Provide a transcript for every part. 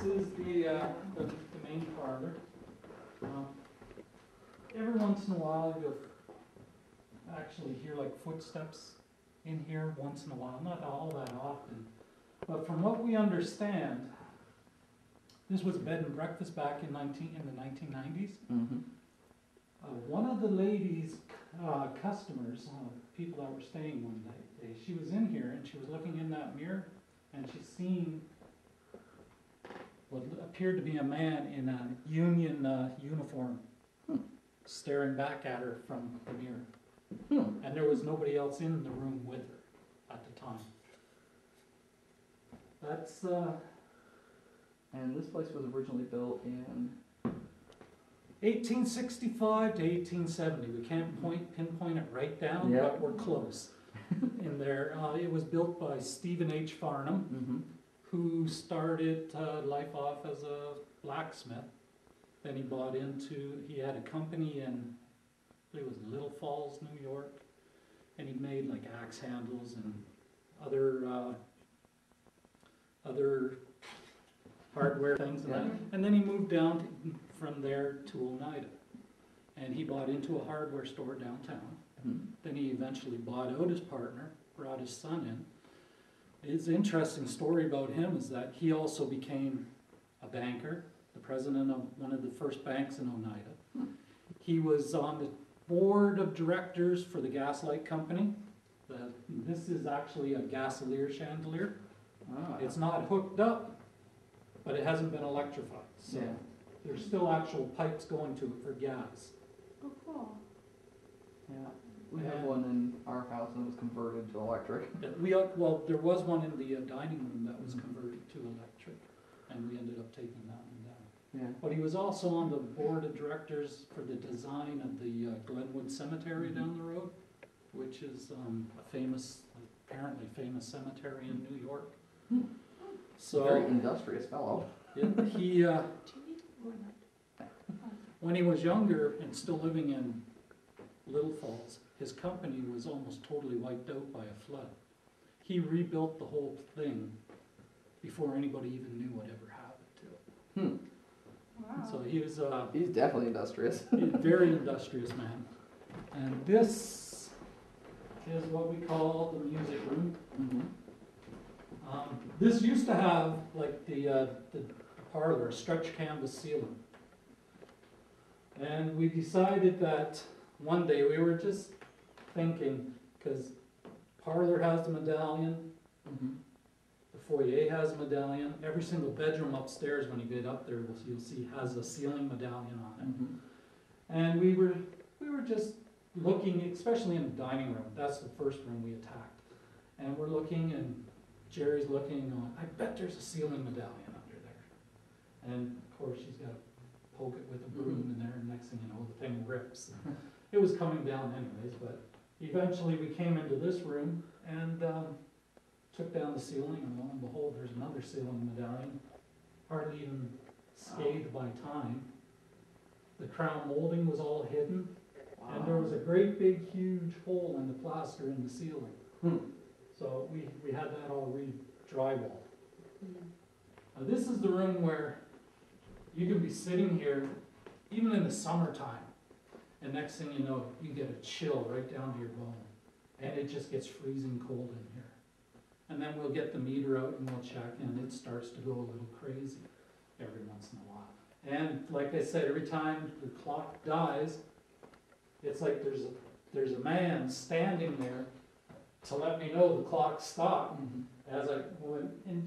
is the main parlor. Every once in a while you'll actually hear like footsteps in here once in a while, not all that often. But from what we understand, this was a bed and breakfast back in the 1990s. Mm-hmm. One of the ladies' customers, people that were staying one day, she was in here and she was looking in that mirror and she seen what appeared to be a man in a union uniform staring back at her from the mirror. And there was nobody else in the room with her at the time. That's And this place was originally built in 1865 to 1870. We can't pinpoint it right down, Yep. but we're close. In there, it was built by Stephen H. Farnham, who started life off as a blacksmith. Then he bought into, he had a company in, I believe it was Little Falls, New York, and he made like axe handles and other hardware things and that. And then he moved down from there to Oneida, and he bought into a hardware store downtown. Then he eventually bought out his partner, brought his son in. His interesting story about him is that he also became a banker, the president of one of the first banks in Oneida. He was on the board of directors for the Gaslight Company. This is actually a gasolier chandelier. It's not hooked up, but it hasn't been electrified. So there's still actual pipes going to it for gas. Oh, cool. Yeah. We have one in our house and it was converted to electric. Well, there was one in the dining room that was converted to electric, and we ended up taking that one down. Yeah. But he was also on the board of directors for the design of the Glenwood Cemetery down the road, which is a famous, apparently famous cemetery in New York. So very industrious fellow. He when he was younger and still living in Little Falls, his company was almost totally wiped out by a flood. He rebuilt the whole thing before anybody even knew whatever happened to it. Wow. So he was He's definitely industrious. a very industrious man. And this is what we call the music room. This used to have like the parlor, a stretch canvas ceiling. And we decided that one day we were just thinking, because parlor has the medallion, the foyer has a medallion, every single bedroom upstairs when you get up there, you'll see has a ceiling medallion on it. And we were just looking, especially in the dining room. That's the first room we attacked. And we're looking, and Jerry's looking, going, I bet there's a ceiling medallion under there. And of course she's got to poke it with a broom in there, and next thing you know, the thing rips. It was coming down anyways, but eventually we came into this room and took down the ceiling, and lo and behold, there's another ceiling medallion, hardly even scathed by time. The crown molding was all hidden, and there was a great big huge hole in the plaster in the ceiling. So we had that all re-drywalled. Now this is the room where you can be sitting here, even in the summertime, and next thing you know, you get a chill right down to your bone. And it just gets freezing cold in here. And then we'll get the meter out and we'll check, and it starts to go a little crazy every once in a while. And like I said, every time the clock dies, it's like there's a man standing there to let me know the clock stopped. And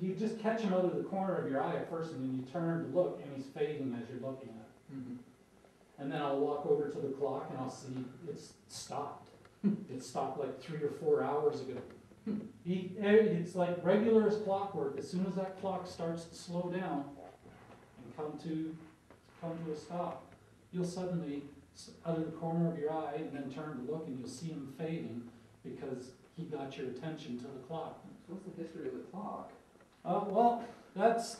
you just catch him out of the corner of your eye at first, and then you turn to look, and he's fading as you're looking at it. And then I'll walk over to the clock, and I'll see it's stopped. It stopped like 3 or 4 hours ago. It's like regular as clockwork. As soon as that clock starts to slow down and come to a stop, you'll suddenly, out of the corner of your eye, and then turn to look, and you'll see him fading because he got your attention to the clock. So what's the history of the clock? Well, that's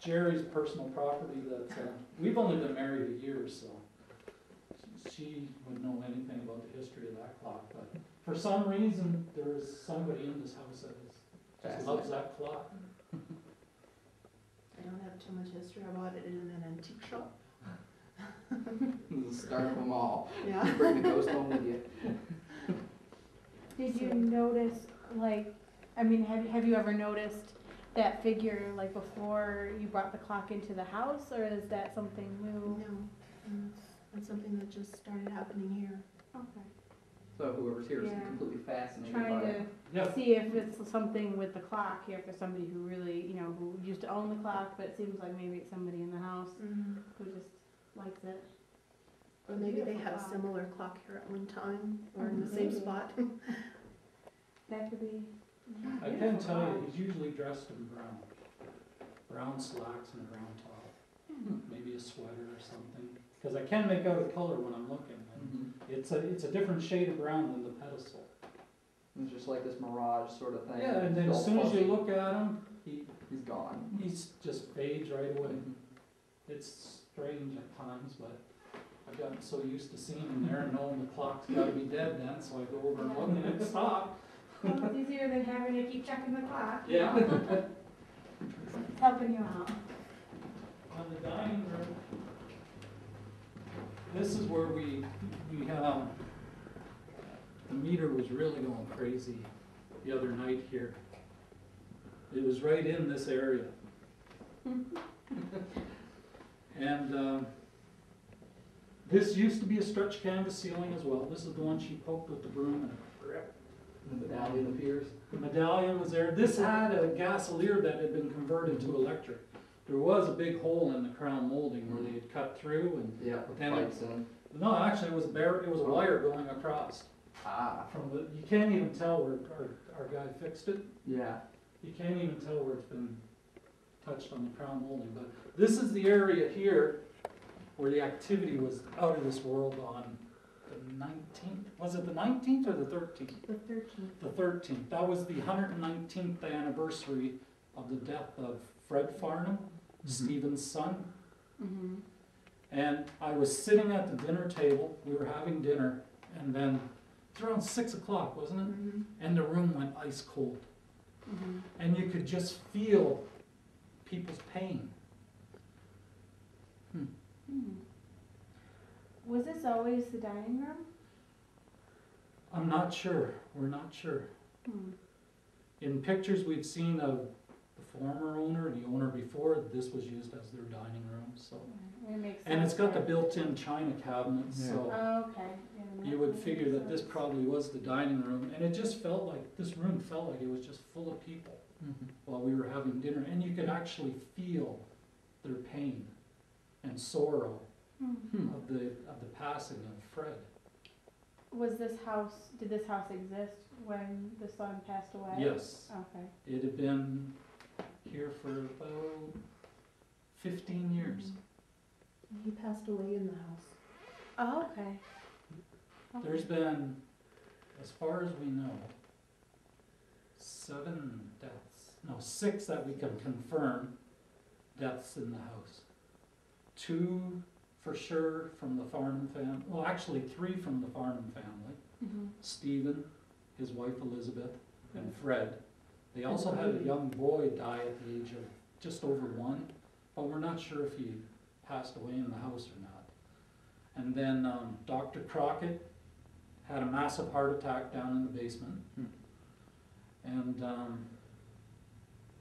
Jerry's personal property. That we've only been married a year, so she wouldn't know anything about the history of that clock. But for some reason, there's somebody in this house that just loves that clock. I don't too much history. I bought it in an antique shop. The start of them all. Yeah. Bring the ghost home with you. Did you notice, like, I mean, have you ever noticed that figure, like, before you brought the clock into the house, or is that something new? No, it's something that just started happening here. Okay. So whoever's here is Yeah. completely fascinated Trying by it. Yeah. to see if it's something with the clock here for somebody who really, who used to own the clock, but it seems like maybe it's somebody in the house who just likes it. Or maybe they Beautiful had a clock. similar clock here at one time, or in Oh, the same maybe. spot. That could be. I can tell you, he's usually dressed in brown. Brown slacks and a brown top. Maybe a sweater or something. Because I can make out a color when I'm looking. And it's a different shade of brown than the pedestal. It's just like this mirage sort of thing. Yeah, and then It's as all soon as you fuzzy. look at him, He's gone. he's just fades right away. It's strange at times, but I've gotten so used to seeing him there and knowing the clock's gotta be dead then, so I go over and look and it stopped. Well, it's easier than having to keep checking the clock. Yeah. It's helping you out. On the dining room, this is where we the meter was really going crazy the other night here. It was right in this area. And this used to be a stretch canvas ceiling as well. This is the one she poked with the broom and rip. The medallion appears. The medallion was there. This had a gasolier that had been converted to electric. There was a big hole in the crown molding where they had cut through and, Yeah, with Then lights in. no, actually it was a wire going across. Ah. From the, you can't even tell where our guy fixed it. Yeah. You can't even tell where it's been touched on the crown molding. But this is the area here where the activity was out of this world on the 19th. Was it the 19th or the 13th? The 13th. The 13th. That was the 119th anniversary of the death of Fred Farnham, Stephen's son. Mm-hmm. And I was sitting at the dinner table, we were having dinner, and then it's around 6 o'clock, wasn't it? And the room went ice cold. Mm-hmm. And you could just feel people's pain. Was this always the dining room? I'm not sure, we're not sure. In pictures we've seen of the former owner, the owner before, this was used as their dining room, so. It makes sense. And it's got the there. built-in china cabinets, so Oh, okay. Yeah, you that would makes figure that this sense. probably was the dining room. And it just felt like, this room felt like it was just full of people while we were having dinner. And you could actually feel their pain and sorrow of the passing of Fred. Did this house exist when the son passed away? Yes, Okay. it had been here for about 15 years. He passed away in the house. Oh, okay. There's been, as far as we know, 7 deaths, no, 6 that we can confirm deaths in the house. 2 for sure from the Farnham family, well actually 3 from the Farnham family. Stephen, his wife Elizabeth, and Fred. They also had a young boy die at the age of just over 1, but we're not sure if he passed away in the house or not. And then Dr. Crockett had a massive heart attack down in the basement. And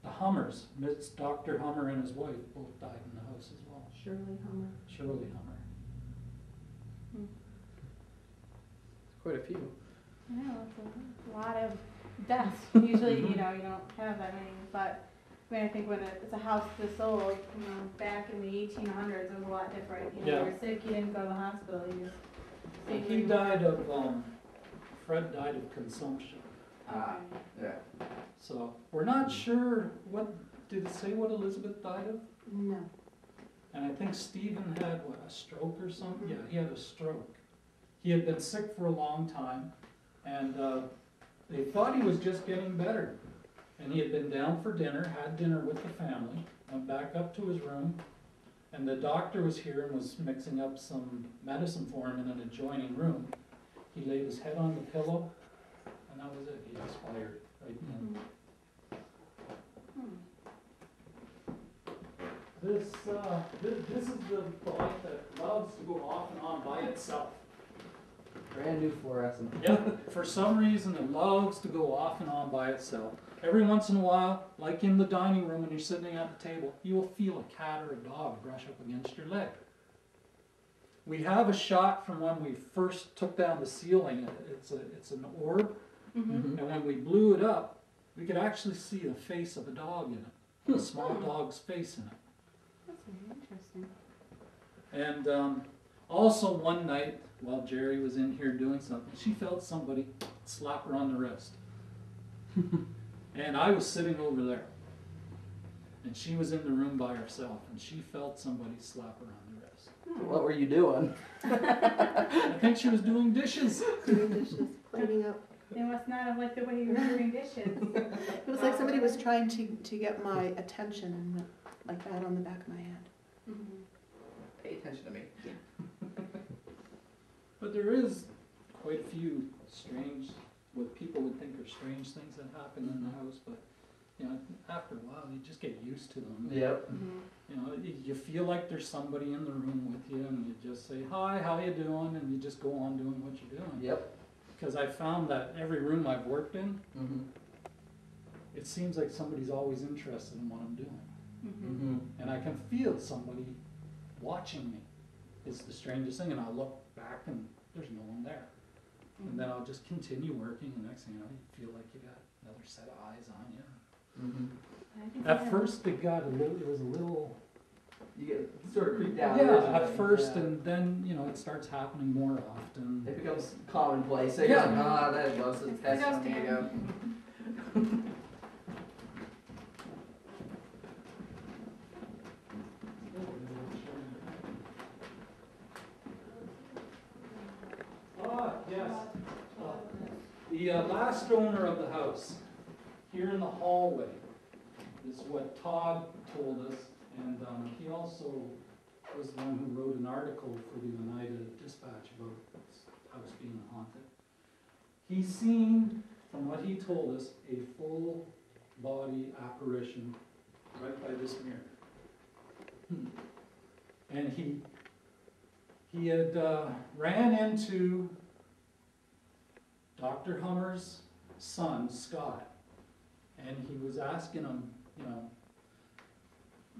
the Hummers, Miss Dr. Hummer and his wife, both died in the house as well. Shirley Hummer. Shirley Hummer. Quite a few. I know, it's a lot of deaths. Usually, you don't have that many, but I mean, I think when it's a house this old, back in the 1800s, it was a lot different. You Yeah. were sick, you didn't go to the hospital, you just stayed He where you died of, Fred died of consumption. were. Ah. Okay. Yeah. So we're not sure did it say what Elizabeth died of? No. And I think Stephen had, a stroke or something? Yeah, he had a stroke. He had been sick for a long time, and they thought he was just getting better. And he had been down for dinner, had dinner with the family, went back up to his room, and the doctor was here and was mixing up some medicine for him in an adjoining room. He laid his head on the pillow, and that was it. He expired right then. This is the light that loves to go off and on by itself. Brand new fluorescent. Yeah, for some reason it loves to go off and on by itself. Every once in a while, like in the dining room when you're sitting at the table, you will feel a cat or a dog brush up against your leg. We have a shot from when we first took down the ceiling. It's an orb, Mm-hmm. and when we blew it up, we could actually see the face of a dog in it, a small dog's face in it. That's very interesting. And also one night, while Jerry was in here doing something, she felt somebody slap her on the wrist. And I was sitting over there. And she was in the room by herself, and she felt somebody slap her on the wrist. What were you doing? I think she was doing dishes. Doing dishes, cleaning up. They must not have liked the way you were doing dishes. It was like somebody was trying to get my attention and went like that on the back of my head. Mm-hmm. Pay attention to me. But there is quite a few strange, what people would think are strange things that happen in the house, but you know, after a while you just get used to them. Yep. Mm-hmm. You know, you feel like there's somebody in the room with you, and you just say, "Hi, how you doing?" and you just go on doing what you're doing. Yep. Because I found that every room I've worked in, Mm-hmm. it seems like somebody's always interested in what I'm doing. Mm-hmm. Mm-hmm. And I can feel somebody watching me. It's the strangest thing, and I'll look back and there's no one there. And then I'll just continue working, and next thing you know, you feel like you got another set of eyes on you. Mm-hmm. At first it was a little, You get sort of creeped out. yeah, at first, yeah. and then, you know, it starts happening more often. It becomes commonplace. So Yeah. you're like, there it goes. It's That's the on me ghost again. Yes. The last owner of the house, here in the hallway, is what Todd told us, and he also was the one who wrote an article for the United Dispatch about this house being haunted. He's seen, from what he told us, a full body apparition right by this mirror. And he had ran into Dr. Hummer's son, Scott, and he was asking him, you know,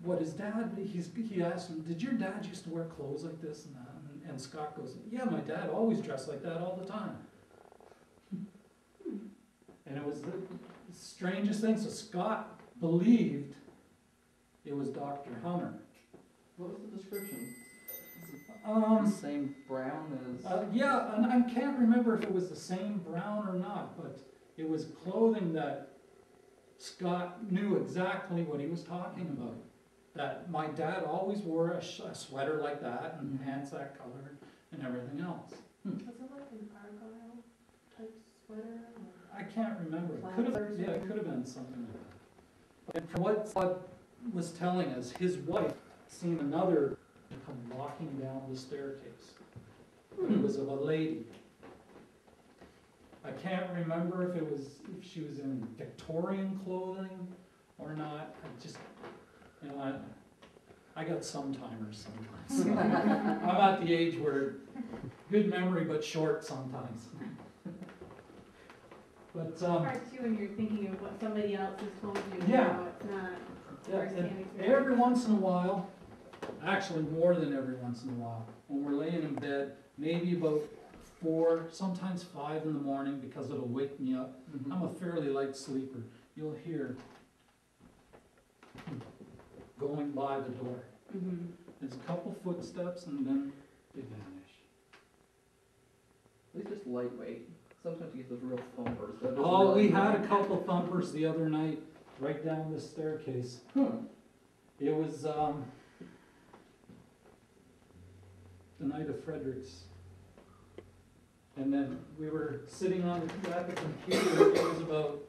what his dad, he asked him, did your dad used to wear clothes like this and that? And Scott goes, yeah, my dad always dressed like that all the time. And it was the strangest thing. So Scott believed it was Dr. Hummer. What was the description? Um, Same brown as. Yeah, and I can't remember if it was the same brown or not, but it was clothing that Scott knew exactly what he was talking about. That my dad always wore a sweater like that and pants that color and everything else. Was it like an argyle type sweater? I can't remember. It Flowers could have, or yeah, it something. could have been something like that. And from what Todd was telling us, his wife seen another come walking down the staircase. But it was of a lady. I can't remember if she was in Victorian clothing or not. I just, you know, I got some timers sometimes. I'm at the age where good memory but short sometimes. But It's hard too when you're thinking of what somebody else has told you. Yeah. How it's not yeah, firsthand and experience. every once in a while, actually more than every once in a while, when we're laying in bed, maybe about 4, sometimes 5 in the morning, because it'll wake me up. I'm a fairly light sleeper. You'll hear going by the door. Mm-hmm. There's a couple footsteps and then they vanish. It's just lightweight. Sometimes you get those real thumpers. Oh, we had a couple thumpers the other night, right down this staircase. It was the night of Frederick's. And then we were sitting at the computer, it was about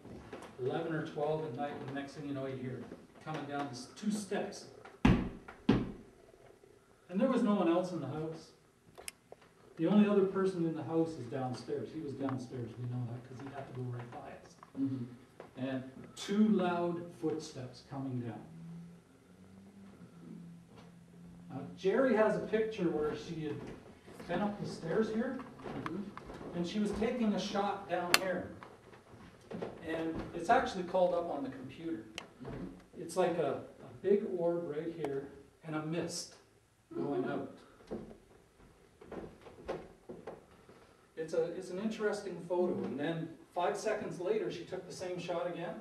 11 or 12 at night, and the next thing you know, you hear coming down these 2 steps. And there was no one else in the house. The only other person in the house is downstairs. He was downstairs, we know that, because he had to go right by us. And 2 loud footsteps coming down. Jerry has a picture where she had been up the stairs here, and she was taking a shot down here. And it's actually called up on the computer. It's like a big orb right here and a mist going out. It's an interesting photo. And then 5 seconds later, she took the same shot again.